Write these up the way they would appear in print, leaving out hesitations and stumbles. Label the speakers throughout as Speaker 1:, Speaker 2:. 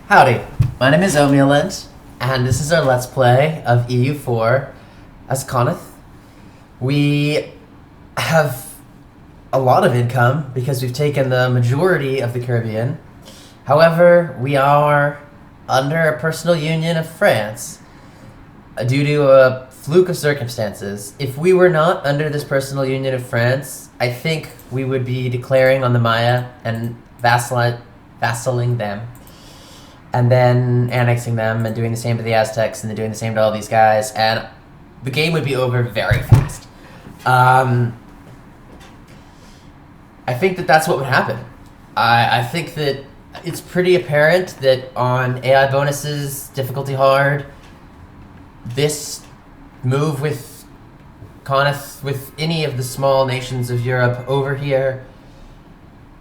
Speaker 1: Howdy, my name is Omulant, and this is our Let's Play of EU4 as Conith. We have a lot of income because we've taken the majority of the Caribbean. However, we are under a personal union of France due to a fluke of circumstances. If we were not under this personal union of France, I think we would be declaring on the Maya and vassalizing them, and then annexing them and doing the same to the Aztecs and then doing the same to all these guys, and the game would be over very fast. I think that that's what would happen. I think that it's pretty apparent that on AI bonuses, difficulty hard, this move with Conith, with any of the small nations of Europe over here,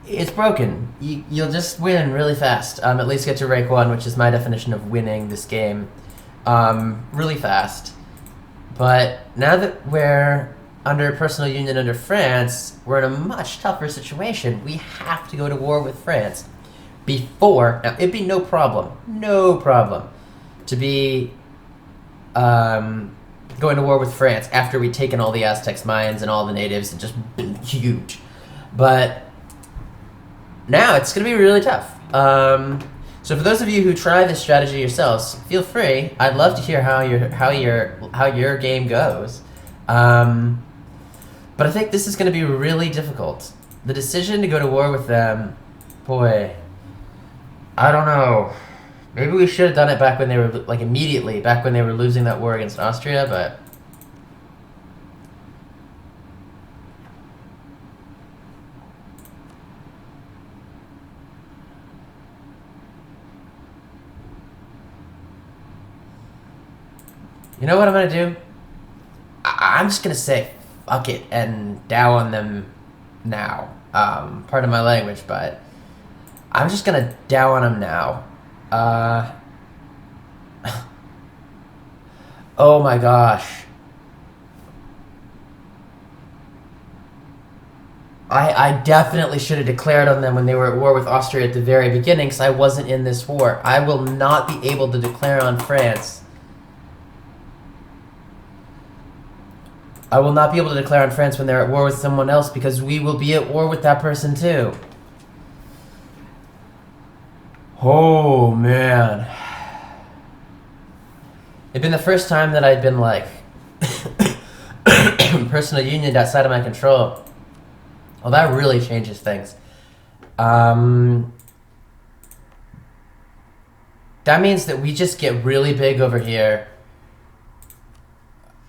Speaker 1: it's broken. You'll just win really fast. At least get to rank 1, which is my definition of winning this game. Really fast. But now that we're under a personal union under France, we're in a much tougher situation. We have to go to war with France before... Now, it'd be no problem to be going to war with France after we'd taken all the Aztecs' mines and all the natives and just been huge. But now it's going to be really tough. So for those of you who try this strategy yourselves, feel free. I'd love to hear how your game goes. But I think this is going to be really difficult. The decision to go to war with them, boy, I don't know. Maybe we should have done it back when they were, like, immediately, back when they were losing that war against Austria, but... You know what I'm gonna do? I'm just gonna say fuck it and dow on them now. Pardon my language, but I'm just gonna dow on them now. Oh my gosh. I definitely should have declared on them when they were at war with Austria at the very beginning, because I wasn't in this war. I will not be able to declare on France. I will not be able to declare on France when they're at war with someone else, because we will be at war with that person too. Oh, man. It'd been the first time that I'd been, like, personal union outside of my control. Well, that really changes things. That means that we just get really big over here.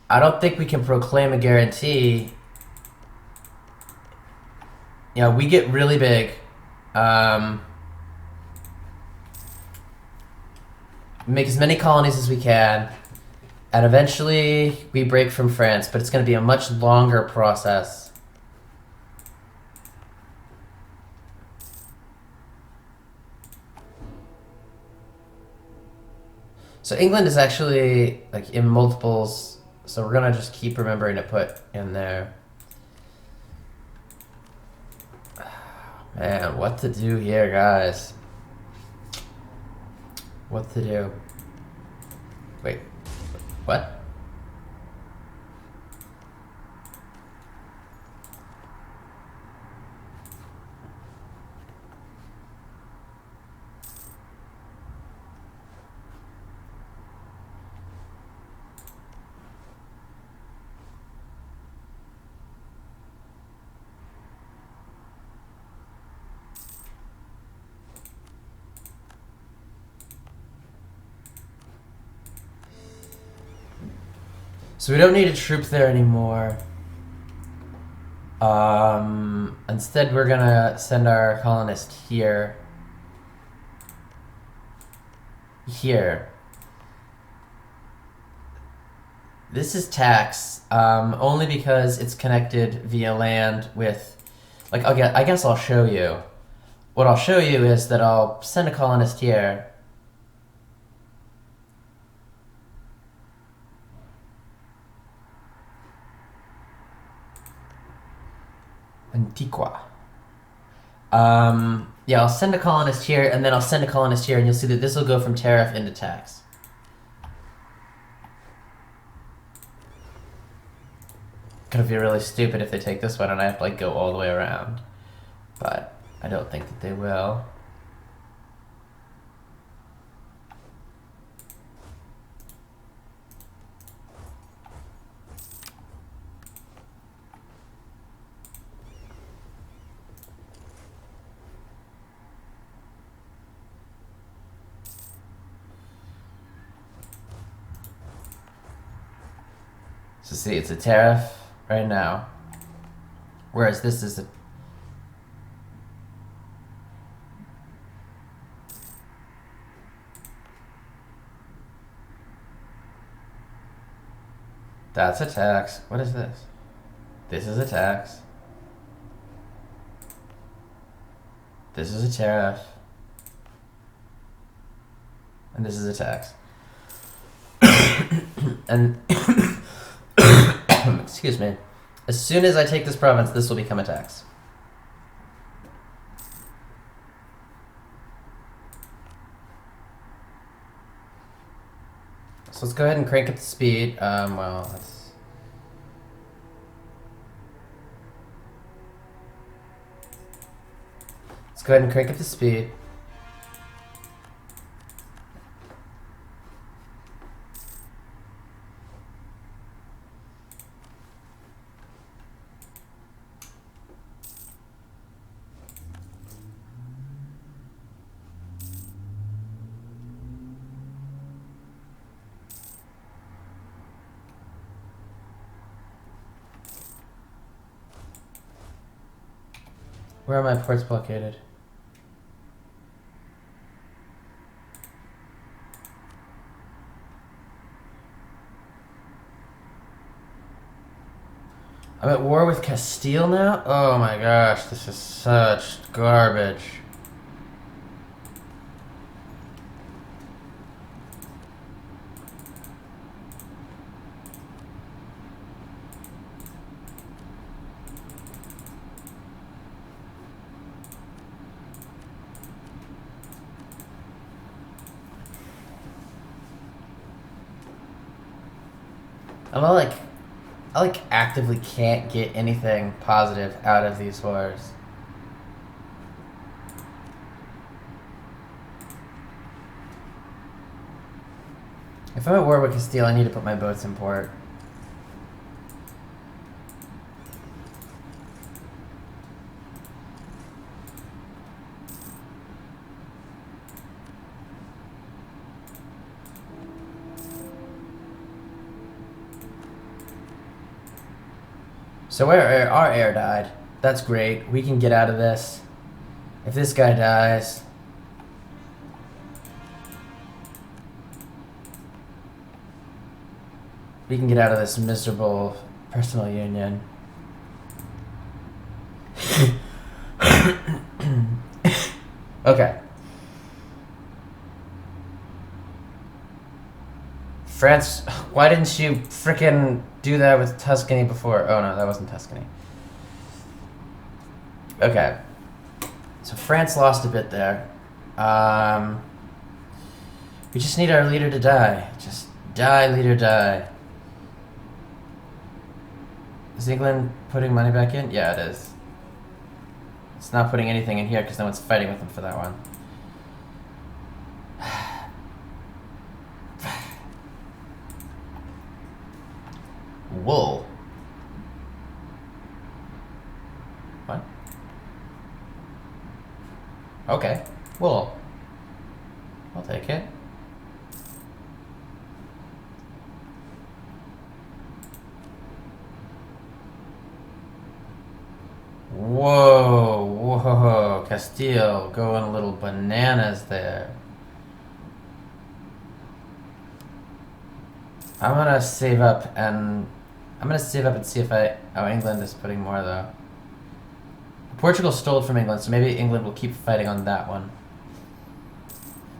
Speaker 1: I don't think we can proclaim a guarantee. Yeah, we get really big. Make as many colonies as we can, and eventually we break from France, but it's going to be a much longer process. So England is actually, like, in multiples, so we're going to just keep remembering to put in there. Man, what to do here, guys? What to do? Wait, what? So we don't need a troop there anymore. Instead, we're gonna send our colonist here. Here. This is tax, only because it's connected via land with, like, I guess I'll show you. What I'll show you is that I'll send a colonist here. Antigua. Yeah, I'll send a colonist here, and then I'll send a colonist here, and you'll see that this will go from tariff into tax. Gonna be really stupid if they take this one and I have to like go all the way around. But I don't think that they will. So see, it's a tariff right now. Whereas this is a... That's a tax. What is this? This is a tax. This is a tariff. And this is a tax. And... excuse me. As soon as I take this province, this will become a tax. So let's go ahead and crank up the speed. Well, let's go ahead and crank up the speed. Where are my ports blockaded? I'm at war with Castile now? Oh my gosh, this is such garbage. I like actively can't get anything positive out of these wars. If I'm at war with Castile, I need to put my boats in port. So our heir died. That's great. We can get out of this. If this guy dies... we can get out of this miserable personal union. Okay. France, why didn't you frickin' do that with Tuscany before? Oh no, that wasn't Tuscany. Okay. So France lost a bit there. We just need our leader to die. Just die, leader, die. Is England putting money back in? Yeah, it is. It's not putting anything in here because no one's fighting with them for that one. Wool. What? Okay. Wool. I'll take it. Whoa, whoa, Castile going a little bananas there. I'm gonna save up and see if oh, England is putting more though. Portugal stole it from England, so maybe England will keep fighting on that one.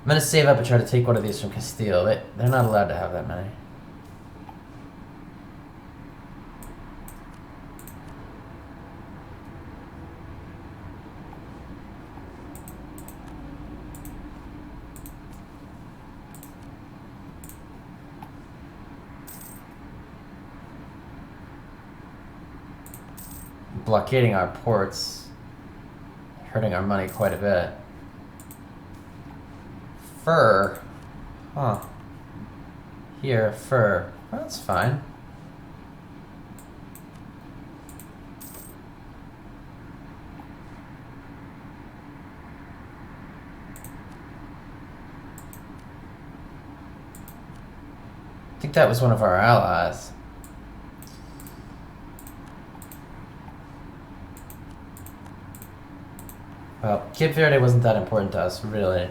Speaker 1: I'm gonna save up and try to take one of these from Castile. They're not allowed to have that many. blockading our ports, hurting our money quite a bit. Fur. Huh. Here, fur. Well, that's fine. I think that was one of our allies. Well, Cape Verde wasn't that important to us, really.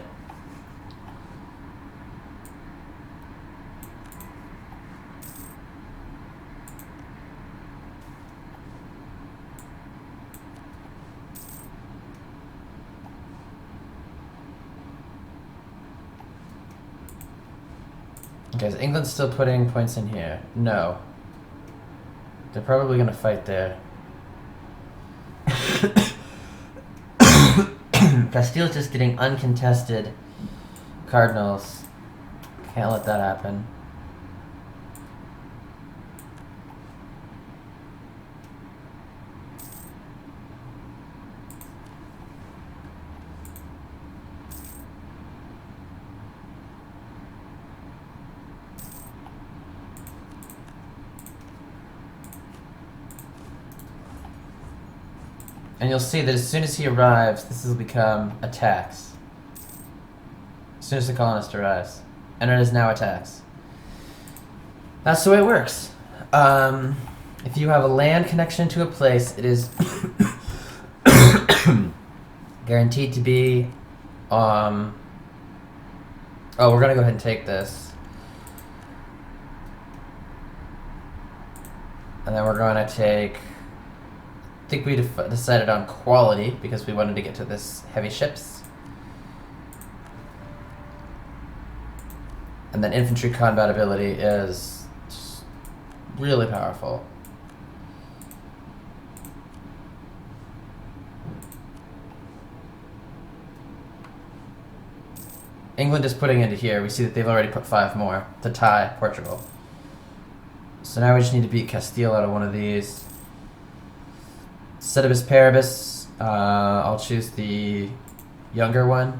Speaker 1: Okay, is England still putting points in here? No. They're probably gonna fight there. Castile's just getting uncontested cardinals. Can't let that happen. And you'll see that as soon as he arrives, this will become a tax. As soon as the colonist arrives. And it is now a tax. That's the way it works. If you have a land connection to a place, it is guaranteed to be... Oh, we're going to go ahead and take this. And then we're going to take... I think we decided on quality because we wanted to get to this heavy ships. And then infantry combat ability is just really powerful. England is putting into here. We see that they've already put 5 more to tie Portugal. So now we just need to beat Castile out of one of these. Sedibus Paribus, I'll choose the younger one.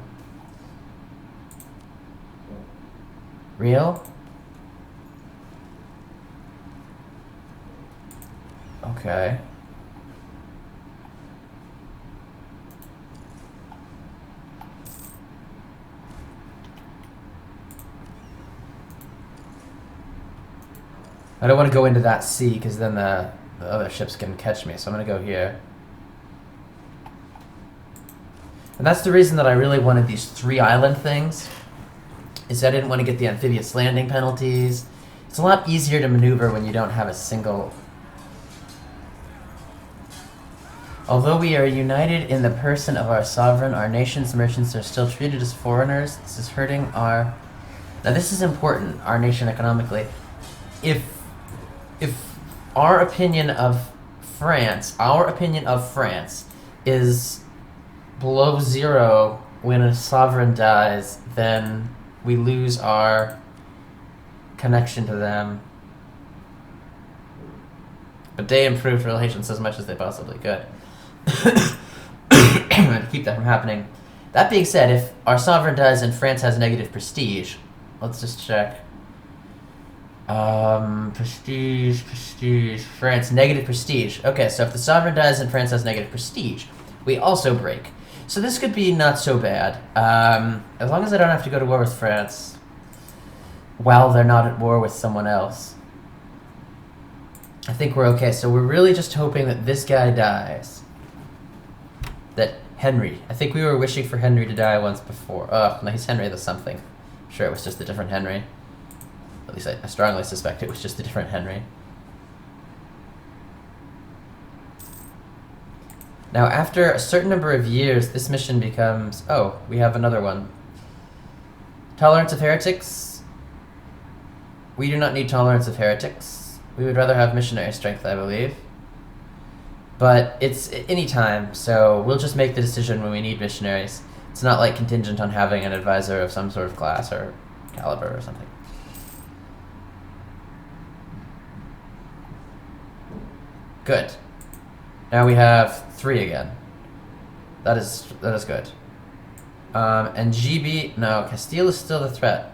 Speaker 1: Real? Okay. I don't want to go into that sea because then the other ships can catch me, so I'm going to go here. And that's the reason that I really wanted these 3 island things, is I didn't want to get the amphibious landing penalties. It's a lot easier to maneuver when you don't have a single... Although we are united in the person of our sovereign, our nation's merchants are still treated as foreigners. This is hurting our... Now this is important, our nation economically. If our opinion of France is below 0 when a sovereign dies, then we lose our connection to them. But they improved relations as much as they possibly could to keep that from happening. That being said, if our sovereign dies and France has negative prestige, let's just check. Prestige, France, negative prestige. Okay, so if the sovereign dies and France has negative prestige, we also break. So this could be not so bad. As long as I don't have to go to war with France while they're not at war with someone else. I think we're okay. So we're really just hoping that this guy dies. That Henry. I think we were wishing for Henry to die once before. Oh, no, he's Henry the something. I'm sure it was just a different Henry. At least I strongly suspect it was just a different Henry. Now, after a certain number of years, this mission becomes... Oh, we have another one. Tolerance of heretics. We do not need tolerance of heretics. We would rather have missionary strength, I believe. But it's any time, so we'll just make the decision when we need missionaries. It's not like contingent on having an advisor of some sort of class or caliber or something. Good. Now we have 3 again. That is good. And GB, no, Castile is still the threat.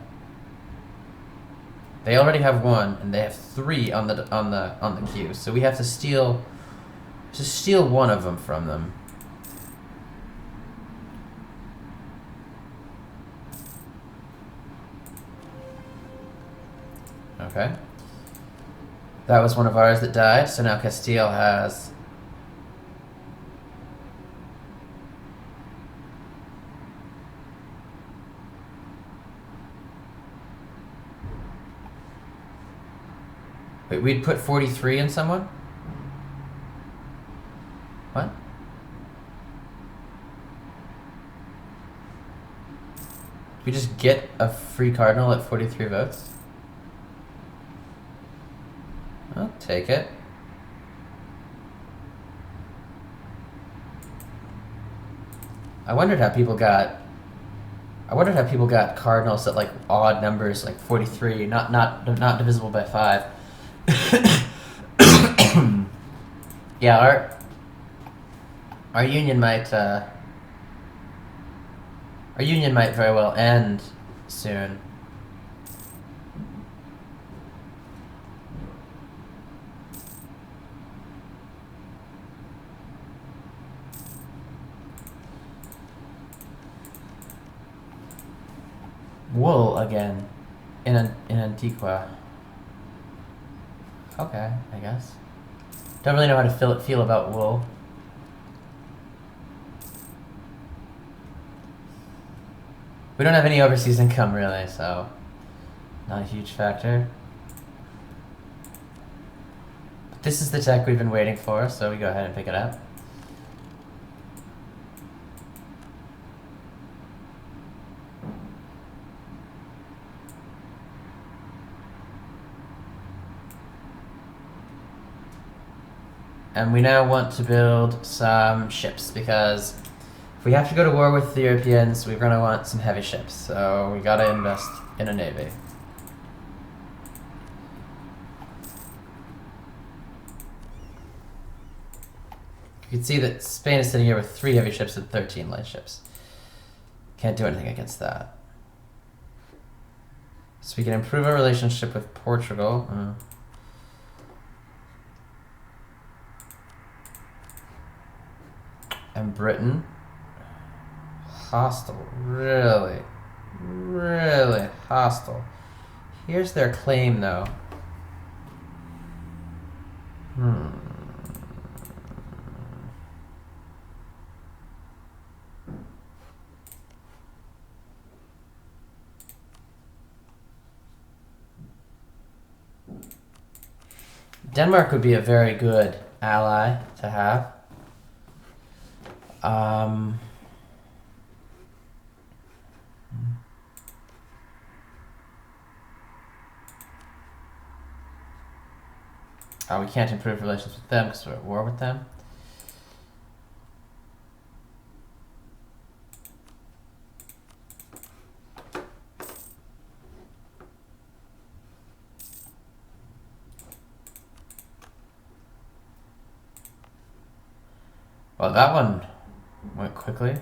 Speaker 1: They already have 1, and they have 3 on the queue. So we have to steal 1 of them from them. Okay. That was one of ours that died, so now Castile has... Wait, we'd put 43 in someone? What? We just get a free cardinal at 43 votes? I'll take it. I wondered how people got cardinals at like odd numbers, like 43, not divisible by 5. Yeah, our union might very well end soon. Wool again in Antigua. Okay, I guess. Don't really know how to feel about wool. We don't have any overseas income really, so not a huge factor. But this is the tech we've been waiting for, so we go ahead and pick it up. And we now want to build some ships, because if we have to go to war with the Europeans, we're going to want some heavy ships. So we got to invest in a navy. You can see that Spain is sitting here with 3 heavy ships and 13 light ships. Can't do anything against that. So we can improve our relationship with Portugal. And Britain. Hostile. Really hostile. Here's their claim, though. Denmark would be a very good ally to have. We can't improve relations with them because we're at war with them. Well, that one went quickly.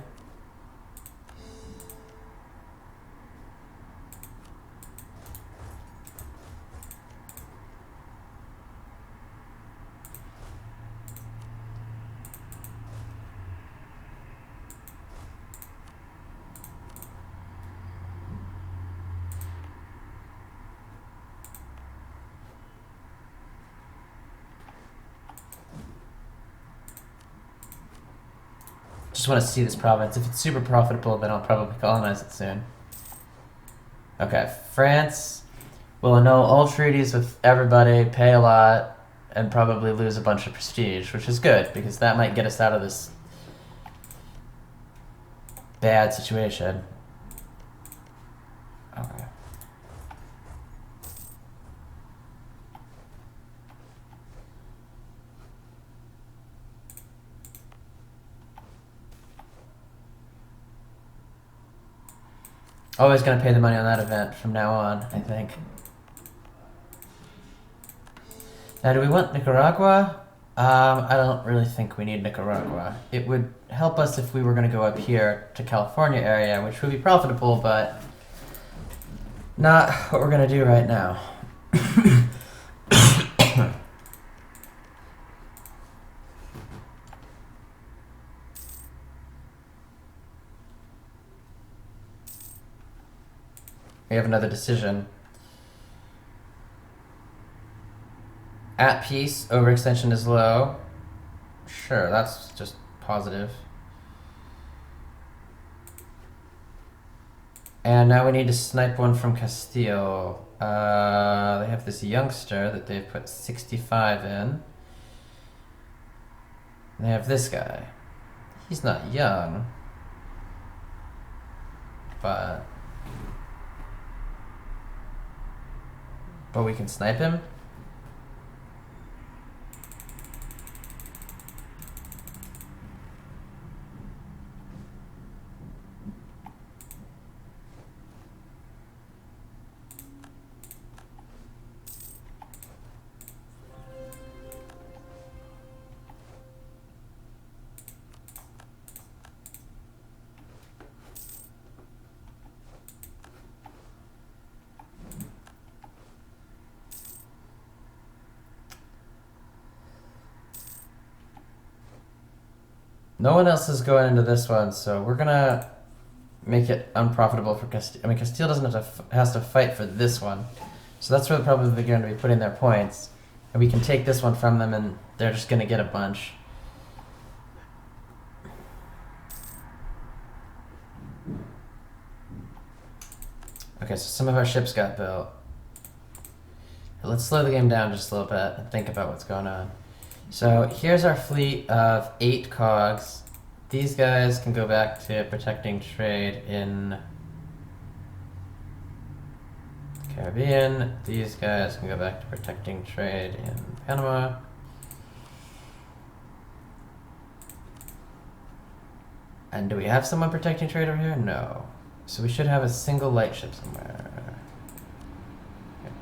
Speaker 1: Just want to see this province. If it's super profitable, then I'll probably colonize it soon. Okay, France will annul all treaties with everybody, pay a lot, and probably lose a bunch of prestige, which is good, because that might get us out of this bad situation. Okay. Always gonna pay the money on that event from now on, I think. Now, do we want Nicaragua? I don't really think we need Nicaragua. It would help us if we were going to go up here to California area, which would be profitable, but not what we're going to do right now. We have another decision. At peace, overextension is low. Sure, that's just positive. And now we need to snipe one from Castile. They have this youngster that they've put 65 in. And they have this guy. He's not young, but we can snipe him. No one else is going into this one, so we're gonna make it unprofitable for Castile. I mean, Castile has to fight for this one, so that's where they're probably going to be putting their points, and we can take this one from them, and they're just gonna get a bunch. Okay, so some of our ships got built. Let's slow the game down just a little bit and think about what's going on. So here's our fleet of 8 cogs. These guys can go back to protecting trade in the Caribbean. These guys can go back to protecting trade in Panama. And do we have someone protecting trade over here? No. So we should have a single light ship somewhere. Okay.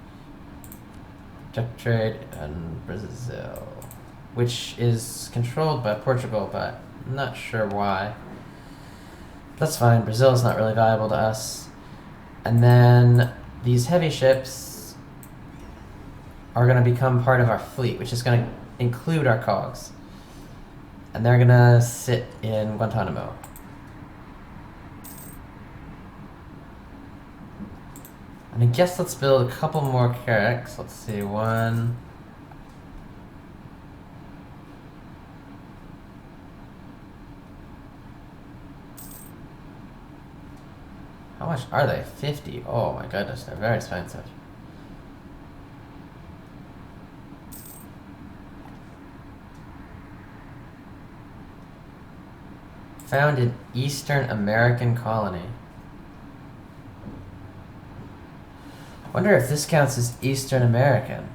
Speaker 1: Protect trade in Brazil, which is controlled by Portugal, but I'm not sure why. That's fine. Brazil is not really valuable to us. And then these heavy ships are going to become part of our fleet, which is going to include our cogs. And they're going to sit in Guantanamo. And I guess let's build a couple more carracks. Let's see, one. How much are they? 50. Oh my goodness, they're very expensive. Found in Eastern American colony. Wonder if this counts as Eastern American.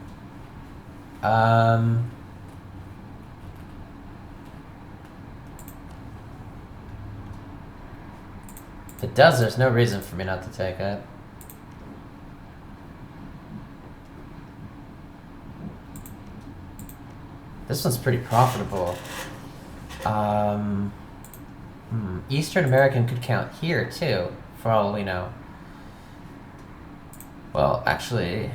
Speaker 1: If it does, there's no reason for me not to take it. This one's pretty profitable. Eastern American could count here too, for all we know. Well, actually,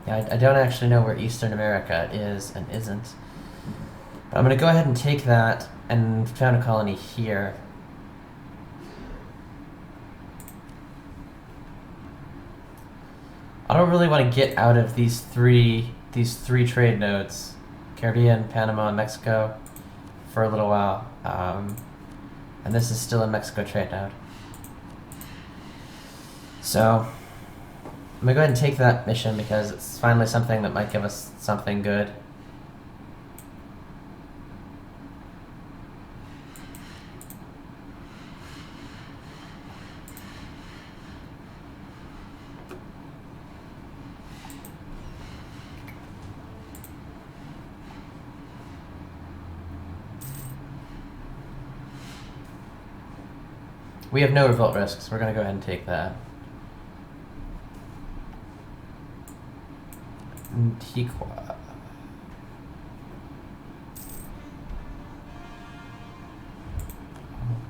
Speaker 1: yeah, I don't actually know where Eastern America is and isn't. But I'm going to go ahead and take that and found a colony here. I don't really want to get out of these three trade nodes, Caribbean, Panama, and Mexico, for a little while. And this is still a Mexico trade node. So I'm gonna go ahead and take that mission because it's finally something that might give us something good. We have no revolt risks. We're gonna go ahead and take that. Antigua.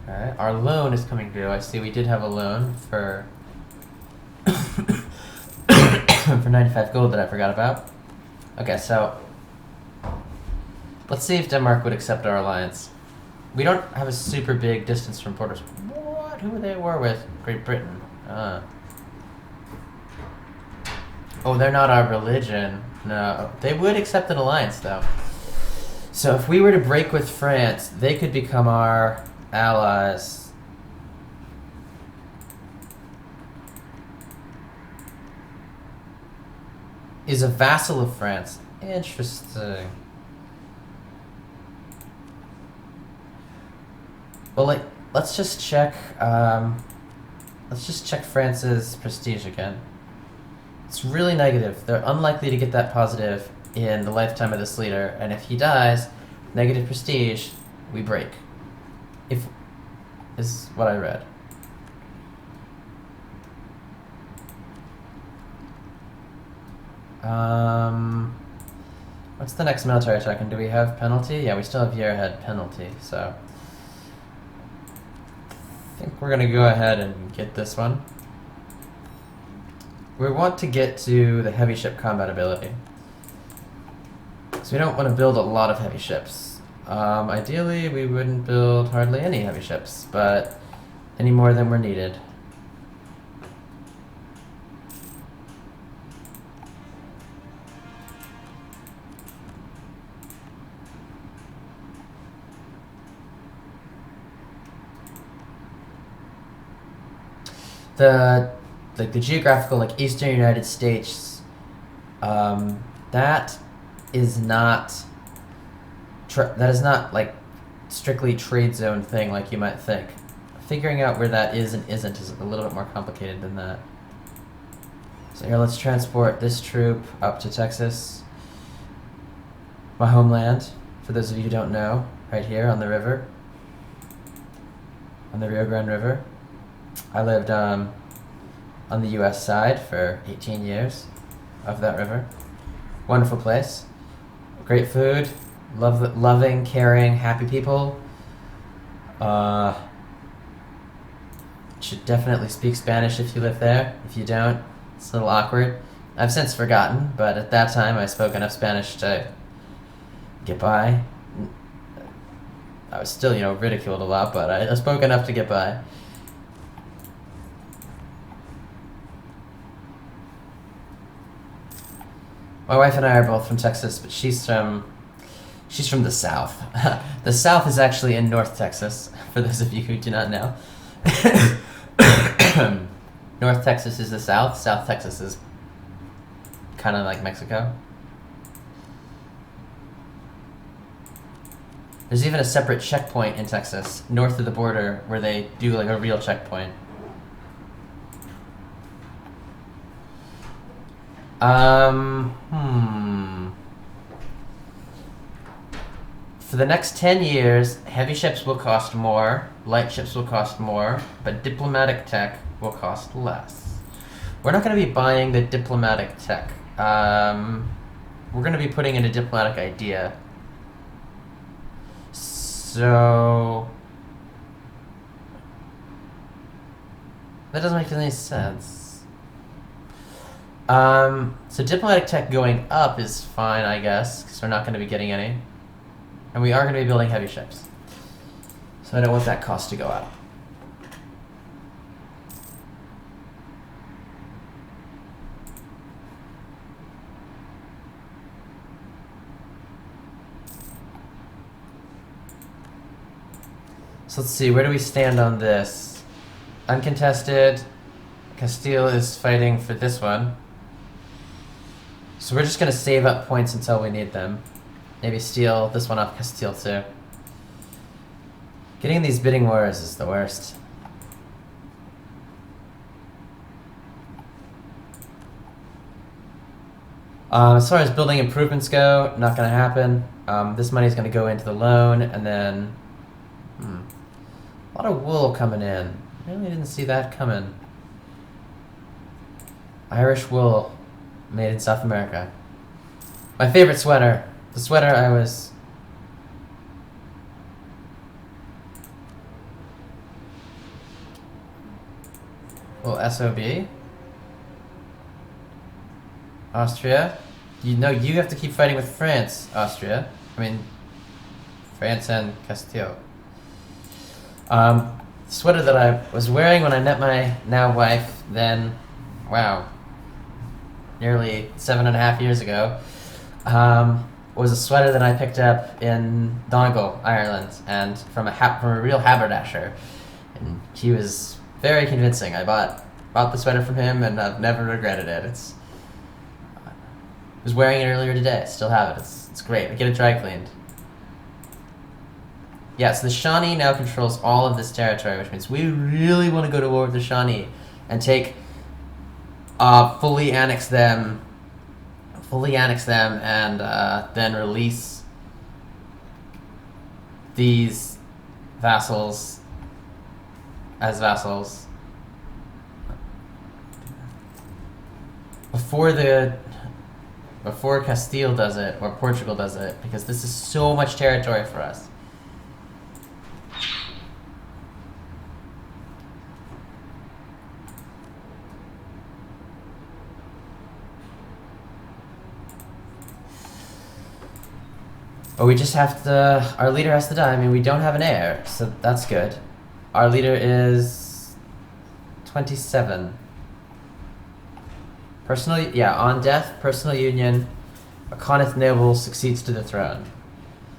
Speaker 1: Okay, our loan is coming due. I see we did have a loan for for 95 gold that I forgot about. Okay, so let's see if Denmark would accept our alliance. We don't have a super big distance from borders. What? Who are they at war with? Great Britain. Oh, they're not our religion. No, they would accept an alliance though. So if we were to break with France, they could become our allies. Is a vassal of France. Interesting. Well, like, let's just check France's prestige again. It's really negative. They're unlikely to get that positive in the lifetime of this leader, and if he dies, negative prestige, we break. If is what I read. What's the next military check? And do we have penalty? Yeah, we still have year-ahead penalty, so I think we're gonna go ahead and get this one. We want to get to the heavy ship combat ability. So we don't want to build a lot of heavy ships. Ideally, we wouldn't build hardly any heavy ships, but any more than were needed. The geographical, like, eastern United States, that is not like strictly trade zone thing like you might think. Figuring out where that is and isn't is a little bit more complicated than that. So here, let's transport this troop up to Texas, my homeland, for those of you who don't know, right here on the river, on the Rio Grande River. I lived on the US side for 18 years of that river. Wonderful place. Great food. Loving, caring, happy people. Should definitely speak Spanish if you live there. If you don't, it's a little awkward. I've since forgotten, but at that time I spoke enough Spanish to get by. I was still, ridiculed a lot, but I spoke enough to get by. My wife and I are both from Texas, but she's from the South. The South is actually in North Texas, for those of you who do not know. North Texas is the South. South Texas is kind of like Mexico. There's even a separate checkpoint in Texas, north of the border, where they do like a real checkpoint. For the next 10 years, heavy ships will cost more, light ships will cost more, but diplomatic tech will cost less. We're not going to be buying the diplomatic tech. We're going to be putting in a diplomatic idea. So that doesn't make any sense. So diplomatic tech going up is fine, I guess, because we're not going to be getting any. And we are going to be building heavy ships. So I don't want that cost to go up. So let's see, where do we stand on this? Uncontested. Castile is fighting for this one. So we're just going to save up points until we need them. Maybe steal this one off Castile too. Getting these bidding wars is the worst. As far as building improvements go, not going to happen. This money is going to go into the loan, and then a lot of wool coming in. Really didn't see that coming. Irish wool, made in South America. My favorite sweater. The sweater I was... Well, SOB? Austria? You know, you have to keep fighting with France, Austria. I mean, France and Castile. Sweater that I was wearing when I met my now wife, then, wow, nearly 7.5 years ago, was a sweater that I picked up in Donegal, Ireland, and from a real haberdasher. And he was very convincing. I bought the sweater from him, and I've never regretted it. I was wearing it earlier today. Still have it. It's great. I get it dry cleaned. Yeah, so the Shawnee now controls all of this territory, which means we really want to go to war with the Shawnee and take, fully annex them, and then release these vassals as vassals before Castile does it or Portugal does it, because this is so much territory for us. But we just have to, our leader has to die. I mean, we don't have an heir, so that's good. Our leader is 27. On death, personal union, a Connaught noble succeeds to the throne.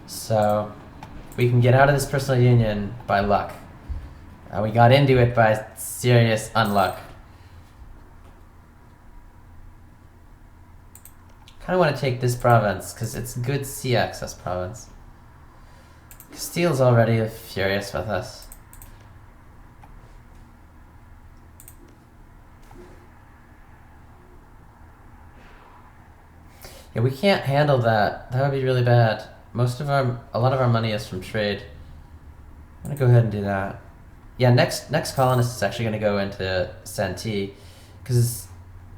Speaker 1: So we can get out of this personal union by luck. We got into it by serious unluck. Kind of want to take this province because it's a good sea access province. Castile's already furious with us. Yeah, we can't handle that. That would be really bad. A lot of our money is from trade. I'm gonna go ahead and do that. Yeah, next colonist is actually gonna go into Santee, because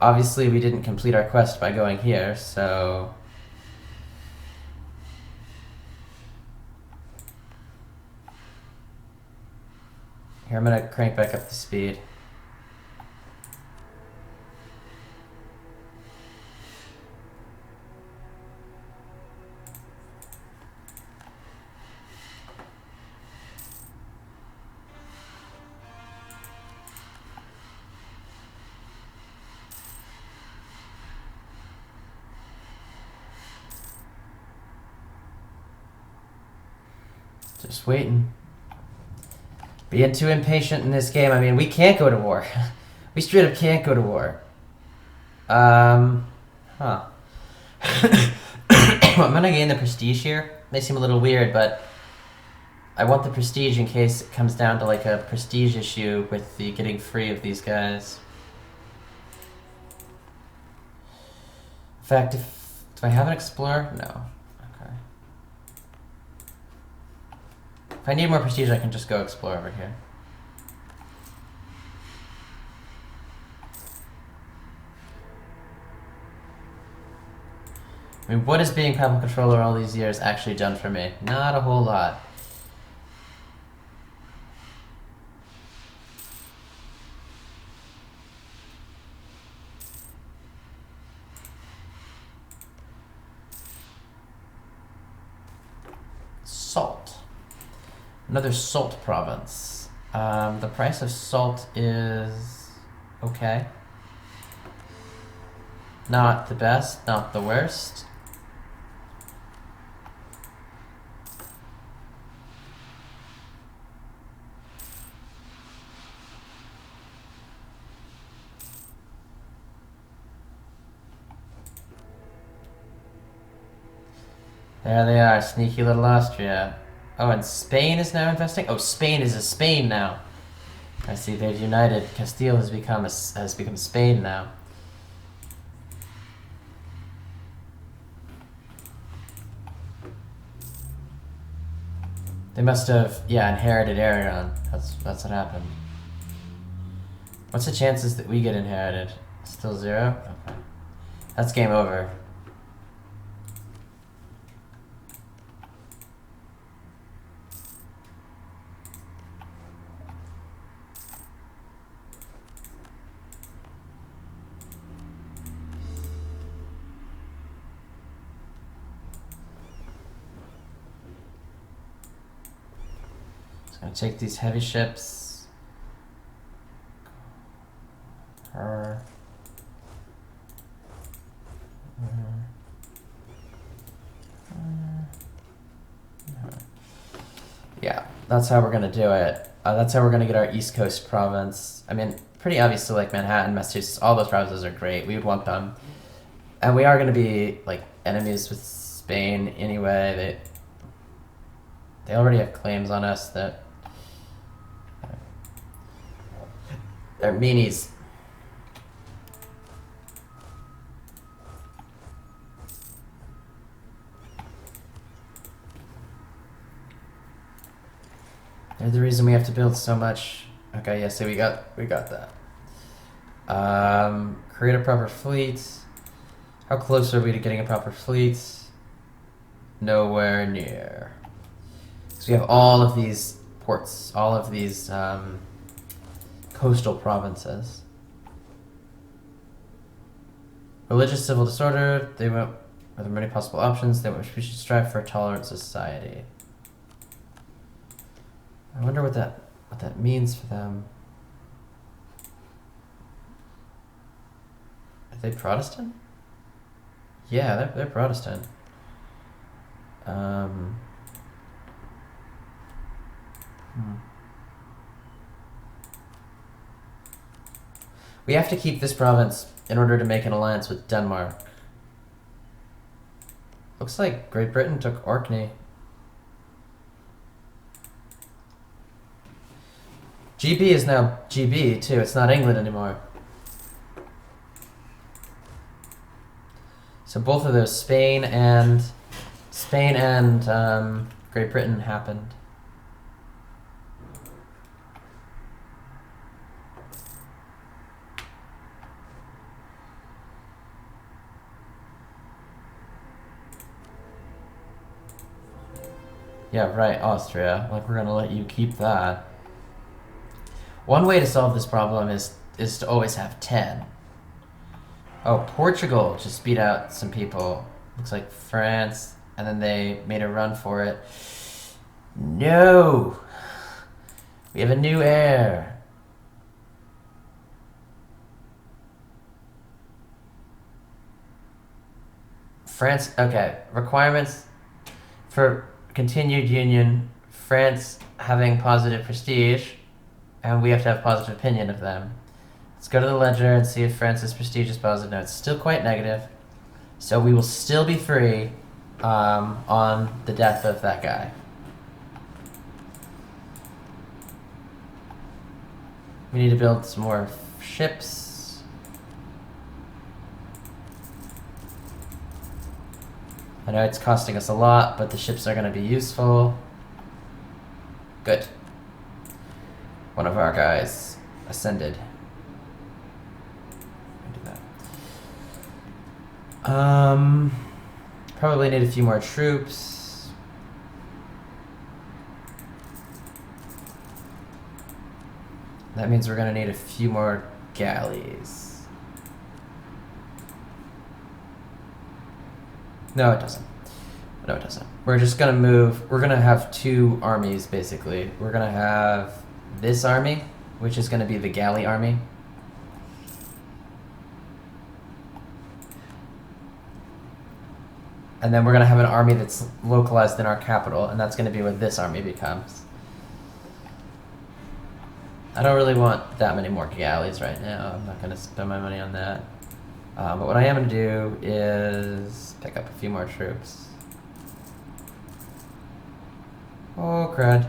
Speaker 1: obviously we didn't complete our quest by going here, so... Here, I'm gonna crank back up the speed. Just waiting. Being too impatient in this game. I mean, we can't go to war. We straight up can't go to war. I'm gonna gain the prestige here. May seem a little weird, but I want the prestige in case it comes down to like a prestige issue with the getting free of these guys. In fact, do I have an explorer? No. If I need more prestige, I can just go explore over here. I mean, what has being Papal Controller all these years actually done for me? Not a whole lot. Salt. Another salt province. The price of salt is okay. Not the best, not the worst. There they are, sneaky little Austria. Oh, and Spain is now investing? Oh, Spain is a Spain now. I see, they've united. Castile has become Spain now. They must have, inherited Aragon. That's what happened. What's the chances that we get inherited? Still 0? Okay. That's game over. Just gonna take these heavy ships. Her. Yeah, that's how we're gonna do it. That's how we're gonna get our East Coast province. I mean, pretty obviously, like Manhattan, Massachusetts, all those provinces are great. We would want them, and we are gonna be like enemies with Spain anyway. They already have claims on us that they're meanies. They're the reason we have to build so much. Okay, yeah, so we got that. Create a proper fleet. How close are we to getting a proper fleet? Nowhere near. So we have all of these ports, all of these coastal provinces. Religious civil disorder. They went with many possible options. They went, we should strive for a tolerant society. I wonder what that means for them. Are they Protestant? Yeah, they're Protestant. We have to keep this province in order to make an alliance with Denmark. Looks like Great Britain took Orkney. GB is now GB too. It's not England anymore. So both of those, Spain and Great Britain happened. Yeah, right, Austria. Like, we're gonna let you keep that. One way to solve this problem is to always have 10. Oh, Portugal just beat out some people. Looks like France, and then they made a run for it. No! We have a new heir. France, okay. Requirements for continued union. France having positive prestige, and we have to have positive opinion of them. Let's go to the ledger and see if France's prestige is positive. No, it's still quite negative. So we will still be free on the death of that guy. We need to build some more ships. I know it's costing us a lot, but the ships are going to be useful. Good. One of our guys ascended. Probably need a few more troops. That means we're gonna need a few more galleys. No, it doesn't. No, it doesn't. We're just gonna move. We're gonna have 2 armies, basically. We're gonna have this army, which is gonna be the galley army. And then we're going to have an army that's localized in our capital, and that's going to be what this army becomes. I don't really want that many more galleys right now. I'm not going to spend my money on that. But what I am going to do is pick up a few more troops. Oh, crud.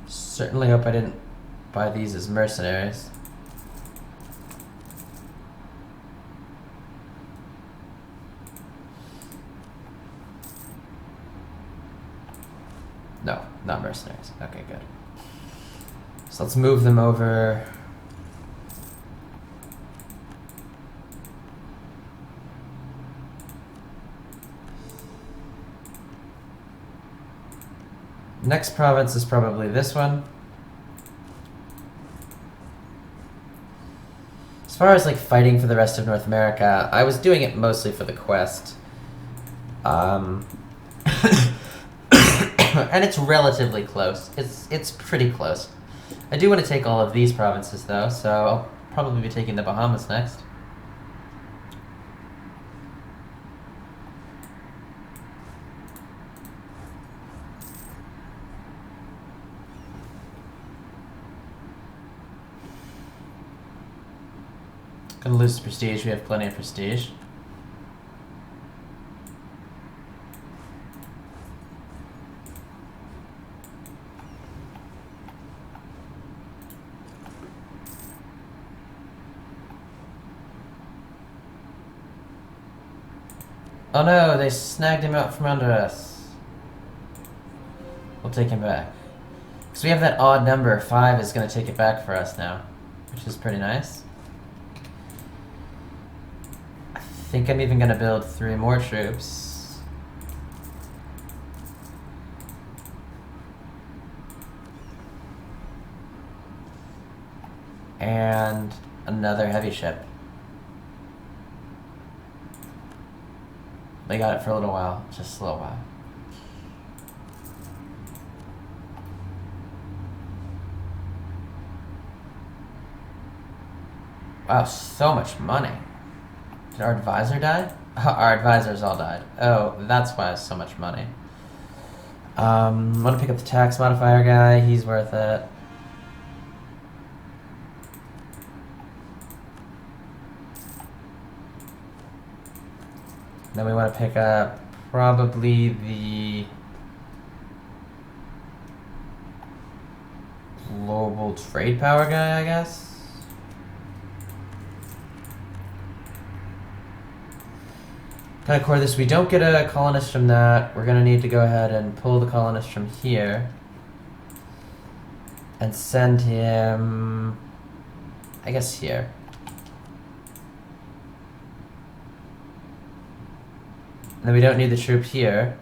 Speaker 1: Certainly hope I didn't buy these as mercenaries. No, not mercenaries. Okay, good. So let's move them over. Next province is probably this one. As far as like fighting for the rest of North America, I was doing it mostly for the quest. And it's relatively close. It's pretty close. I do want to take all of these provinces though, so I'll probably be taking the Bahamas next. Gonna lose prestige, we have plenty of prestige. Oh no, they snagged him out from under us. We'll take him back. Because we have that odd number, 5 is gonna take it back for us now, which is pretty nice. I think I'm even gonna build 3 more troops. And another heavy ship. They got it for a little while, just a little while. Wow, so much money. Did our advisor die? Our advisors all died. Oh, that's why it's so much money. I'm gonna pick up the tax modifier guy, he's worth it. Then we want to pick up probably the global trade power guy, I guess. Kind of core this. We don't get a colonist from that. We're gonna need to go ahead and pull the colonist from here and send him, I guess, here. And then we don't need the troop here.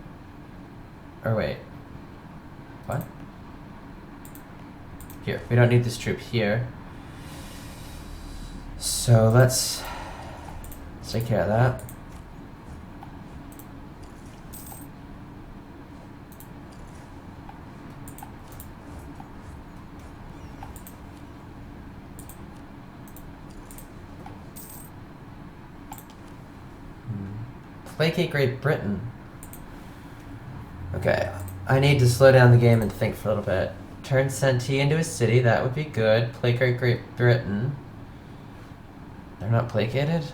Speaker 1: Or wait. What? Here. We don't need this troop here. So let's take care of that. Placate Great Britain. Okay, I need to slow down the game and think for a little bit. Turn Senti into a city, that would be good. Placate Great Britain. They're not placated?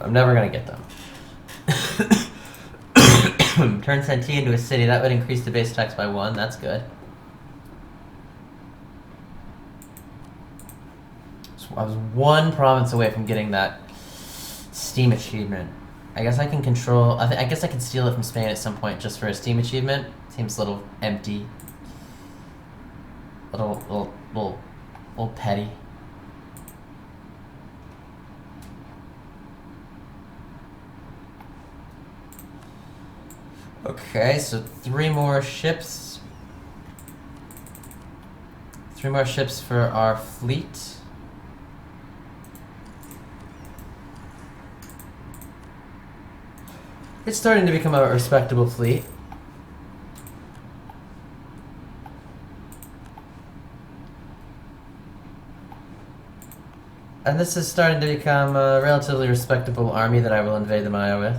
Speaker 1: I'm never gonna get them. Turn Senti into a city, that would increase the base tax by 1, that's good. So I was 1 province away from getting that Steam achievement. I guess I can control. I guess I can steal it from Spain at some point just for a Steam achievement. Seems a little empty. Little petty. Okay, so 3 more ships. 3 more ships for our fleet. It's starting to become a respectable fleet. And this is starting to become a relatively respectable army that I will invade the Maya with.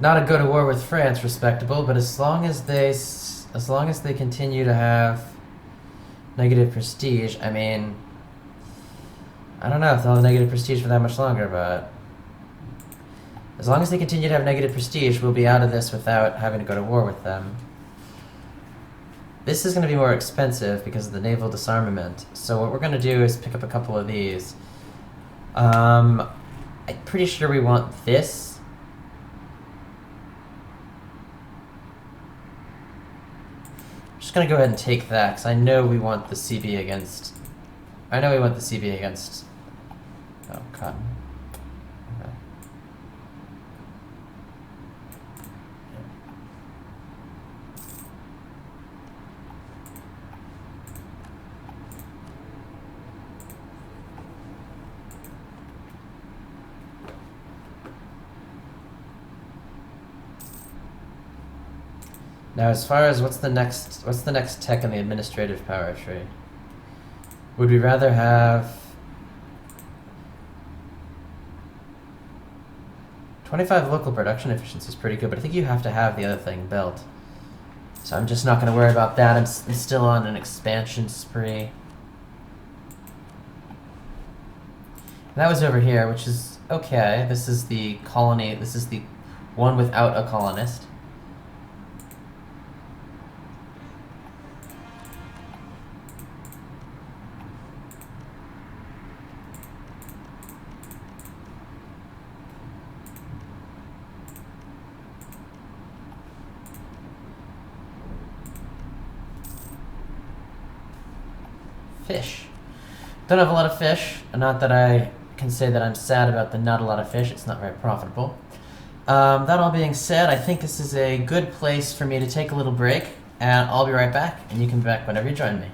Speaker 1: Not a go to war with France, respectable, but as long as they continue to have negative prestige, I mean, I don't know if they'll have negative prestige for that much longer, but as long as they continue to have negative prestige, we'll be out of this without having to go to war with them. This is going to be more expensive because of the naval disarmament. So what we're going to do is pick up a couple of these. I'm pretty sure we want this. I'm just going to go ahead and take that because I know we want the CB against... I know we want the CB against... Oh, cotton. Okay. Now, as far as what's the next tech in the administrative power tree? Would we rather have 25 local production efficiency is pretty good, but I think you have to have the other thing built. So I'm just not going to worry about that. I'm still on an expansion spree. And that was over here, which is okay. This is the colony. This is the one without a colonist. Fish. Don't have a lot of fish. Not that I can say that I'm sad about the not a lot of fish. It's not very profitable. That all being said, I think this is a good place for me to take a little break, and I'll be right back, and you can be back whenever you join me.